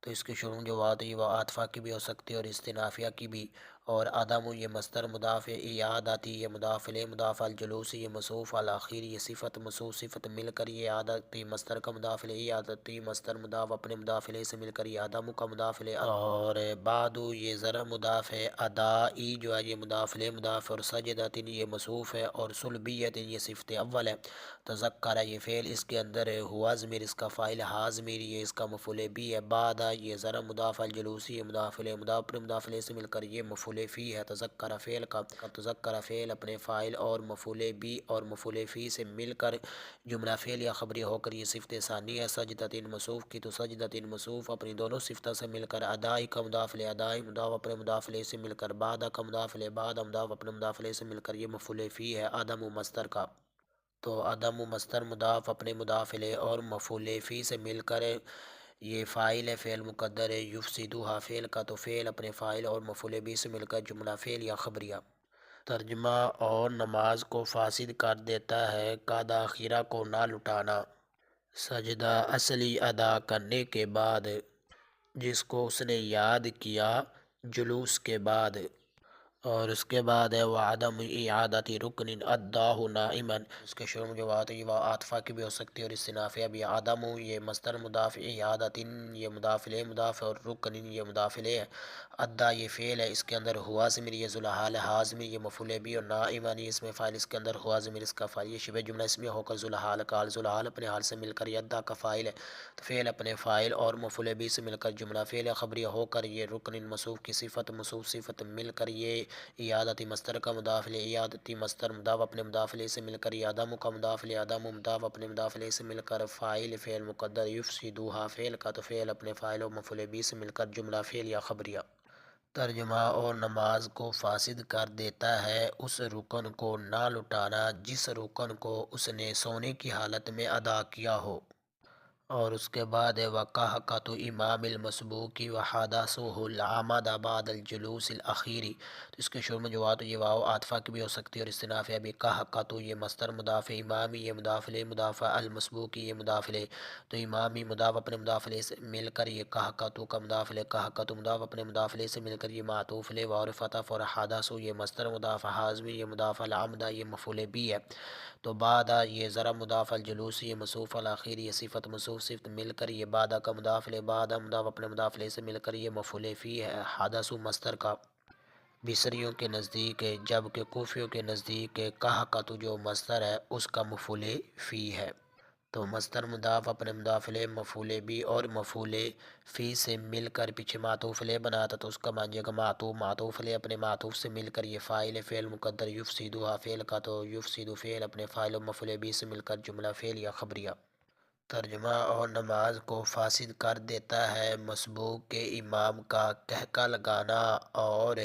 تو اس کے شروع جو بات ہے وہ عاطفہ کی بھی ہو سکتی ہے اور استنافیہ کی بھی، اور عدم یہ مصدر مضاف، اعادتی یہ مضاف الیہ مضاف، الجلوس یہ موصوف، الاخیر یہ صفت موصوف صفت مل کر یہ اعادتی مصدر کا مضاف الیہ، اعادتی مصدر مضاف اپنے مضاف الیہ سے مل کر یہ عدم کا مضاف الیہ، اور بعد یہ ذرا مضاف ہے، ادائی جو ہے یہ مضاف الیہ مضاف، اور سجدۃ یہ موصوف ہے، اور سلبیۃ یہ صفت اول ہے، تذکر یہ فعل اس کے اندر ہے، ہوا ضمیر اس کا فاعل، ہا ضمیر یہ اس کا مفعول بھی ہے، بعد یہ ذرا مضاف، الجلوسی یہ مضاف الیہ مضاف اپنے مضاف الیہ سے مل کر یہ مفعول فی ہے، تذکر فعل کا، تذکر فعل اپنے فاعل اور مفعول بھی اور مفعول فی سے مل کر جملہ فعل یا خبری ہو کر یہ صفت ثانی ہے، سجدۃ موصوف کی، تو سجدۃ موصوف اپنی دونوں صفتوں سے مل کر ادائی کا مضاف الیہ، ادائی مضاف اپنے مضاف الیہ سے مل کر بعد کا مضاف الیہ، بعد مضاف اپنے مضاف الیہ سے مل کر یہ مفعول فی ہے، عدم مصدر کا، تو عدم مصدر مضاف اپنے مضاف الیہ اور مفعول فی سے مل کر یہ فاعل فعل مقدر ہے، یفسدوها فعل کا، تو فعل اپنے فاعل اور مفعول بھی سے مل کر جملہ فعل یا خبریہ۔ ترجمہ، اور نماز کو فاسد کر دیتا ہے قد آخرہ کو نہ لٹانا سجدہ اصلی ادا کرنے کے بعد جس کو اس نے یاد کیا جلوس کے بعد، اور اس کے بعد ہے وعدم اعادت رکن اداہ نائما، اس کے شروع میں جو بات ہے وہ عاطفہ کی بھی ہو سکتی ہے اور استنافیہ بھی، عدم یہ مصدر مضاف، اعادت یہ مضاف الیہ مضاف، اور رکن یہ مضاف الیہ ہے، ادا یہ فعل ہے اس کے اندر ہوا ضمیر یہ ذوالحال، ہا ضمیر یہ مفعول بھی، اور نائما یہ اس میں فاعل اس کے اندر ہوا ضمیر اس کا فاعل، یہ شبہ جملہ اسمیہ ہو کر ذوالحال کا، ذوالحال اپنے حال سے مل کر یہ ادا کا فاعل ہے، تو فعل اپنے فاعل اور مفعول بھی سے مل کر جملہ فعل خبریہ ہو کر یہ رکن موصوف کی صفت موصوف صفت مل کر یہ اعادتی مصدر کا مضاف الیہ، اعادتی مصدر مضاف اپنے مضاف الیہ سے مل کر یہ عدم کا مضاف الیہ، عدم مضاف اپنے مضاف الیہ سے مل کر فاعل فعل مقدر یفسدوها فعل کا، تو فعل اپنے فاعل اور مفعول بھی سے مل کر جملہ فعل یا خبریہ۔ ترجمہ، اور نماز کو فاسد کر دیتا ہے اس رکن کو نہ لٹانا جس رکن کو اس نے سونے کی حالت میں ادا کیا ہو، اور اس کے بعد ہے وقحقۃ امام المسبوق وحدثہ العمد بعد الجلوس الاخیر، تو اس کے شروع میں جو بات یہ واو عاطفہ کی بھی ہو سکتی ہے اور استنافیہ بھی، قحقۃ یہ مصدر مضاف، امامی یہ مضاف الیہ مضاف، المسبوقی یہ مضاف الیہ، تو امامی مضاف اپنے مضاف الیہ سے مل کر یہ قحقۃ کا مضاف الیہ، قحقۃ مضاف اپنے مضاف الیہ سے مل کر یہ معطوف الیہ، اور فتح اور حدث یہ مصدر مضاف، حاضمی یہ مضاف، العمد یہ مفعول بھی ہے، تو بعد یہ ذرا مضاف، الجلوس یہ موصوف، الاخیر یہ صفت موصوف صفت مل کر یہ بعد کا مضاف الیہ، بعد مضاف اپنے مضاف الیہ سے مل کر یہ مفعول فی ہے، حدث مصدر کا، بصریوں کے نزدیک جبکہ کوفیوں کے نزدیک قحقۃ جو مصدر ہے اس کا مفعول فی ہے۔ تو مصدر مضاف اپنے مضاف الیہ مفعول بھی اور مفعول فی سے مل کر پیچھے معطوف الیہ بناتا تو اس کا مان جائے گا معطوف الیہ اپنے معطوف سے مل کر یہ فاعل فعل مقدر یفسدھا فعل کا تو یفسد فعل اپنے فاعل و مفعول بھی سے مل کر جملہ فعل یا خبریہ۔ ترجمہ: اور نماز کو فاسد کر دیتا ہے مسبوق کے امام کا کہکا لگانا اور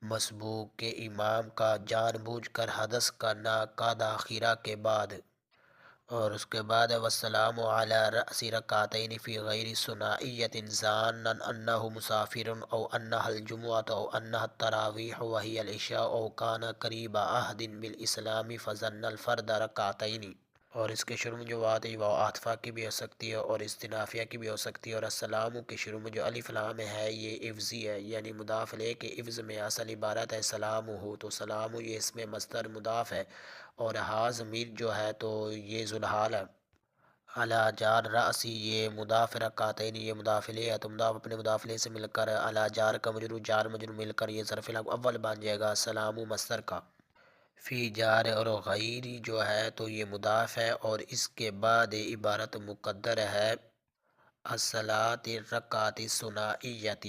مسبوق کے امام کا جان بوجھ کر حدث کرنا قد آخرہ کے بعد۔ اور اس کے بعد والسلام علی رأس رکعتین فی غیر ثنائیۃ ظانا انہ مسافر او انہا الجمعۃ او انہا التراویح وہی العشاء او کان قریب عہد بالاسلام فظن الفرد رکعتین۔ اور اس کے شروع میں جو بات ہے وہ عاطفہ کی بھی ہو سکتی ہے اور استنافیہ کی بھی ہو سکتی ہے، اور السلام کے شروع میں جو الف لام ہے یہ عوضی ہے، یعنی مضاف الیہ کے عوض میں اصل عبارت ہے سلام ہو، تو سلام یہ اس میں مصدر مضاف ہے، اور ہا ضمیر جو ہے تو یہ ذوالحال ہے۔ علی جار رأسی یہ مضاف رکعتین یہ مضاف الیہ ہے، تو مضاف اپنے مضاف الیہ سے مل کر علی جار کا مجرور جار مجرور مل کر یہ ظرف اول بن جائے گا سلام مصدر کا۔ فی جار اور غیری جو ہے تو یہ مضاف ہے، اور اس کے بعد عبارت مقدر ہے الصلاۃ الرکعۃ الثنائیۃ،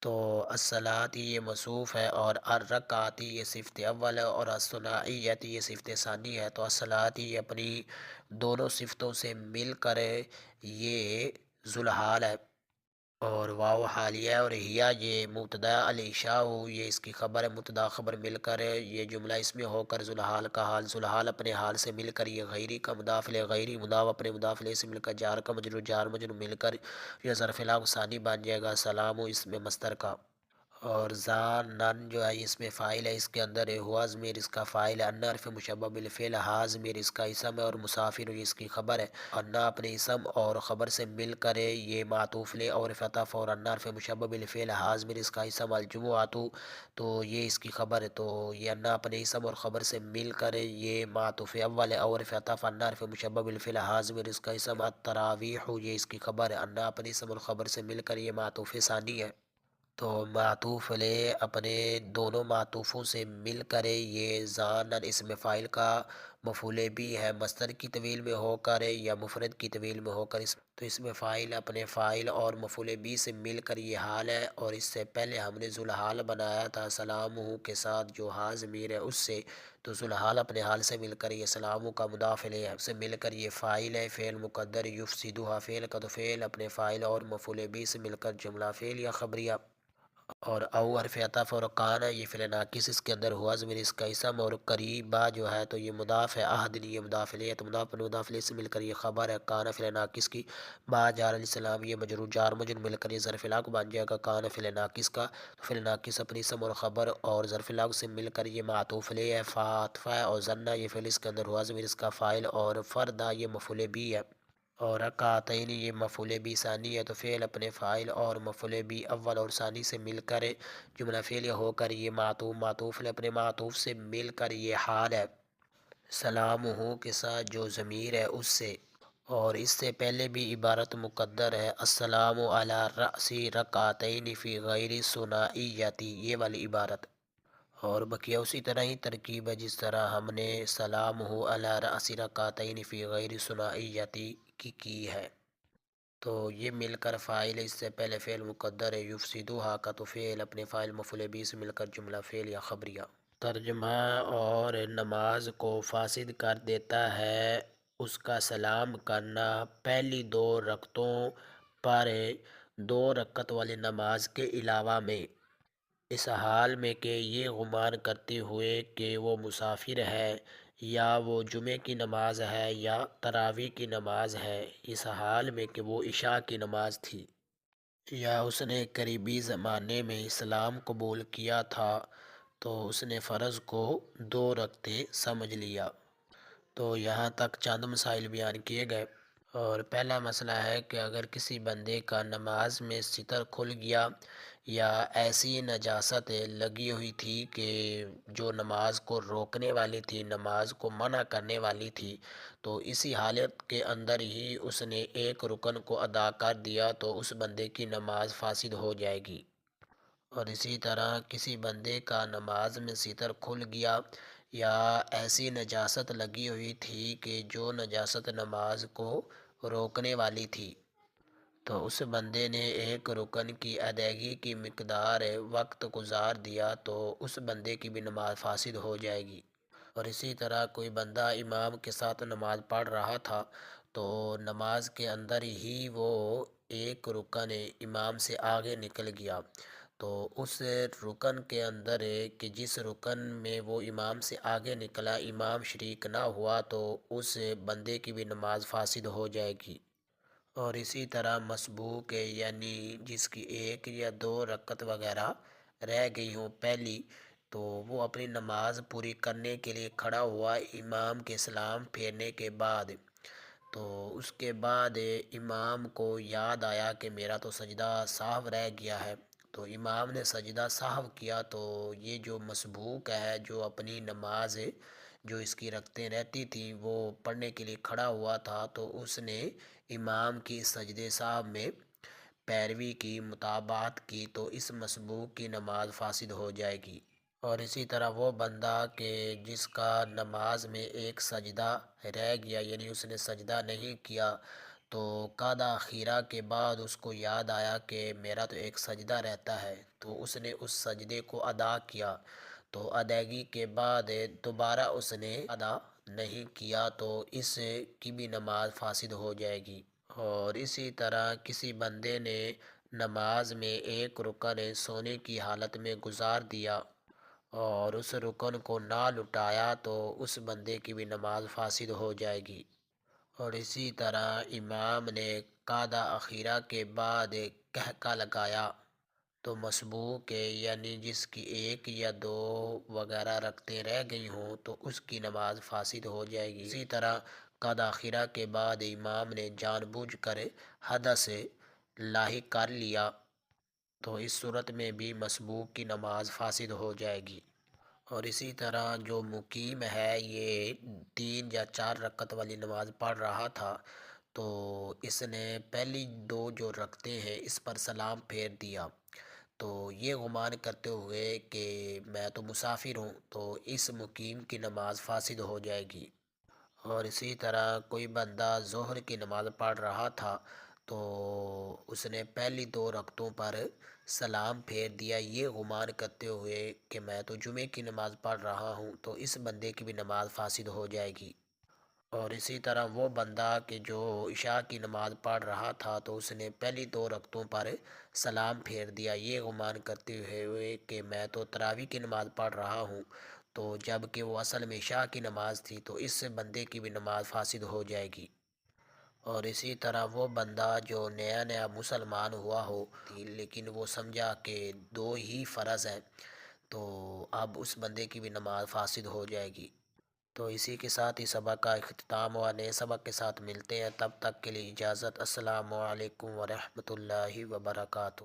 تو الصلاۃ یہ موصوف ہے اور الرکعۃ یہ صفت اول ہے اور الثنائیۃ یہ صفت ثانی ہے، تو الصلاۃ یہ اپنی دونوں صفتوں سے مل کر یہ ذوالحال ہے اور واو حالیہ ہے، اور ہیا یہ مبتدا العشاء یہ اس کی خبر ہے، مبتدا خبر مل کر یہ جملہ اس میں ہو کر ذوالحال کا حال، ذوالحال اپنے حال سے مل کر یہ غیری کا مضاف الیہ غیری مضاف اپنے مضاف الیہ سے مل کر جار کا مجرور جار مجرور مل کر یہ ظرف ثانی بن جائے گا سلام اس میں مصدر کا۔ اور ظانن جو ہے اس میں فاعل ہے، اس کے اندر ہوا ضمیر اس کا فاعل ہے، انا حرف مشبہ بالفعل ہا ضمیر اس کا اسم ہے اور مسافر اس کی خبر ہے، انا اپنے اسم اور خبر سے مل کر یہ معطوف لے اور فتح اور انا حرف مشبہ بالفعل ہا ضمیر اس کا اسم الجمعۃ تو یہ اس کی خبر ہے، تو یہ انا اپنے اسم اور خبر سے مل کر یہ معطوف اول ہے اور فتح انا حرف مشبہ بالفعل ہا ضمیر اس کا اسم التراویح یہ اس کی خبر ہے، انا اپنے اسم اور خبر سے مل کر یہ معطوف ثانی ہے، تو معطوف علیہ اپنے دونوں معطوفوں سے مل کر یہ ذانن اسم فاعل کا مفعول بھی ہے، مصدر کی طویل میں ہو کر یا مفرد کی طویل میں ہو کر تو اس میں فاعل اپنے فاعل اور مفعول بھی سے مل کر یہ حال ہے، اور اس سے پہلے ہم نے ذوالحال بنایا تھا سلام کے ساتھ جو ہا ضمیر ہے اس سے، تو ذوالحال اپنے حال سے مل کر یہ سلام کا مضاف الیہ سے مل کر یہ فاعل ہے، فعل مقدر یفسدھا فعل کا تو فعل اپنے فاعل اور مفعول بھی سے مل کر جملہ فعل یا خبریہ، اور او حرف عطف اور کان یہ فعل ناقص اس کے اندر ہوا ضمیر اس کا اسم، اور قریبا جو ہے تو یہ مضاف ہے، عہد یہ مضاف الیہ تو مضاف پر مضاف الیہ سے مل کر یہ خبر ہے، کان فعل ناقص کی با جار علیہ السلام یہ مجرور جار مجرور مل کر یہ ظرف العاق بن جائے گا کان فعل ناقص کا، تو فعل ناقص اپنی اسم اور خبر اور ظرف العاق سے مل کر یہ معطوف الیہ ہے، فاتفہ اور ظنہ یہ فعل اس کے اندر ہوا ضمیر اس کا فاعل اور فردا یہ مفعول بھی ہے، اور رکعتین یہ مفعول بھی ثانی ہے، تو فعل اپنے فاعل اور مفعول بھی اول اور ثانی سے مل کر جملہ فعلیہ ہو کر یہ معطوف اپنے معطوف سے مل کر یہ حال ہے سلام ہو کے ساتھ جو ضمیر ہے اس سے، اور اس سے پہلے بھی عبارت مقدر ہے السلام علی رأس رکعتین فی غیر ثنائیۃ یہ والی عبارت، اور بقیہ اسی طرح ہی ترکیب ہے جس طرح ہم نے سلام ہو علی رأس رکعتین فی غیر ثنائیۃ کی ہے، تو یہ مل کر فاعل اس سے پہلے فعل مقدر ہے یفسدھا کا تو فعل اپنے فاعل مفعول بھی سے مل کر جملہ فعل یا خبریہ۔ ترجمہ: اور نماز کو فاسد کر دیتا ہے اس کا سلام کرنا پہلی دو رکعتوں پر دو رکعت والی نماز کے علاوہ میں، اس حال میں کہ یہ گمان کرتے ہوئے کہ وہ مسافر ہے یا وہ جمعے کی نماز ہے یا تراویح کی نماز ہے، اس حال میں کہ وہ عشاء کی نماز تھی یا اس نے قریبی زمانے میں اسلام قبول کیا تھا، تو اس نے فرض کو دو رکعتیں سمجھ لیا۔ تو یہاں تک چند مسائل بیان کیے گئے، اور پہلا مسئلہ ہے کہ اگر کسی بندے کا نماز میں ستر کھل گیا یا ایسی نجاست لگی ہوئی تھی کہ جو نماز کو روکنے والی تھی، نماز کو منع کرنے والی تھی، تو اسی حالت کے اندر ہی اس نے ایک رکن کو ادا کر دیا تو اس بندے کی نماز فاسد ہو جائے گی، اور اسی طرح کسی بندے کا نماز میں ستر کھل گیا یا ایسی نجاست لگی ہوئی تھی کہ جو نجاست نماز کو روکنے والی تھی، تو اس بندے نے ایک رکن کی ادائیگی کی مقدار وقت گزار دیا تو اس بندے کی بھی نماز فاسد ہو جائے گی۔ اور اسی طرح کوئی بندہ امام کے ساتھ نماز پڑھ رہا تھا تو نماز کے اندر ہی وہ ایک رکن امام سے آگے نکل گیا، تو اس رکن کے اندر کہ جس رکن میں وہ امام سے آگے نکلا امام شریک نہ ہوا تو اس بندے کی بھی نماز فاسد ہو جائے گی۔ اور اسی طرح مسبوق یعنی جس کی ایک یا دو رکعت وغیرہ رہ گئی ہوں پہلی، تو وہ اپنی نماز پوری کرنے کے لیے کھڑا ہوا امام کے سلام پھیرنے کے بعد، تو اس کے بعد امام کو یاد آیا کہ میرا تو سجدہ سہو رہ گیا ہے، تو امام نے سجدہ سہو کیا، تو یہ جو مسبوق ہے جو اپنی نماز جو اس کی رکعتیں رہتی تھیں وہ پڑھنے کے لیے کھڑا ہوا تھا، تو اس نے امام کی سجدے سہو میں پیروی کی، متابعت کی، تو اس مسبوق کی نماز فاسد ہو جائے گی۔ اور اسی طرح وہ بندہ کہ جس کا نماز میں ایک سجدہ رہ گیا یعنی اس نے سجدہ نہیں کیا، تو قعدہ اخیرہ کے بعد اس کو یاد آیا کہ میرا تو ایک سجدہ رہتا ہے، تو اس نے اس سجدے کو ادا کیا، تو ادائیگی کے بعد دوبارہ اس نے ادا نہیں کیا تو اس کی بھی نماز فاسد ہو جائے گی۔ اور اسی طرح کسی بندے نے نماز میں ایک رکن سونے کی حالت میں گزار دیا اور اس رکن کو نہ لٹایا تو اس بندے کی بھی نماز فاسد ہو جائے گی۔ اور اسی طرح امام نے قعدہ اخیرہ کے بعد قہقہ لگایا تو مسبوق یعنی جس کی ایک یا دو وغیرہ رکعتیں رہ گئی ہوں تو اس کی نماز فاسد ہو جائے گی۔ اسی طرح قعدہ اخیرہ کے بعد امام نے جان بوجھ کر حدث لاحق کر لیا تو اس صورت میں بھی مسبوق کی نماز فاسد ہو جائے گی۔ اور اسی طرح جو مقیم ہے یہ 3 یا 4 رکعت والی نماز پڑھ رہا تھا تو اس نے پہلی 2 جو رکعتیں ہیں اس پر سلام پھیر دیا، تو یہ گمان کرتے ہوئے کہ میں تو مسافر ہوں تو اس مقیم کی نماز فاسد ہو جائے گی۔ اور اسی طرح کوئی بندہ ظہر کی نماز پڑھ رہا تھا تو اس نے پہلی 2 رکعتوں پر سلام پھیر دیا یہ گمان کرتے ہوئے کہ میں تو جمعے کی نماز پڑھ رہا ہوں، تو اس بندے کی بھی نماز فاسد ہو جائے گی۔ اور اسی طرح وہ بندہ کہ جو عشاء کی نماز پڑھ رہا تھا تو اس نے پہلی 2 رکعتوں پر سلام پھیر دیا یہ گمان کرتے ہوئے کہ میں تو تراویح کی نماز پڑھ رہا ہوں، تو جب کہ وہ اصل میں عشاء کی نماز تھی تو اس بندے کی بھی نماز فاسد ہو جائے گی۔ اور اسی طرح وہ بندہ جو نیا نیا مسلمان ہوا ہو لیکن وہ سمجھا کہ 2 ہی فرض ہیں تو اب اس بندے کی بھی نماز فاسد ہو جائے گی۔ تو اسی کے ساتھ ہی سبق کا اختتام ہوا، نئے سبق کے ساتھ ملتے ہیں، تب تک کے لیے اجازت، السلام علیکم ورحمۃ اللہ وبرکاتہ۔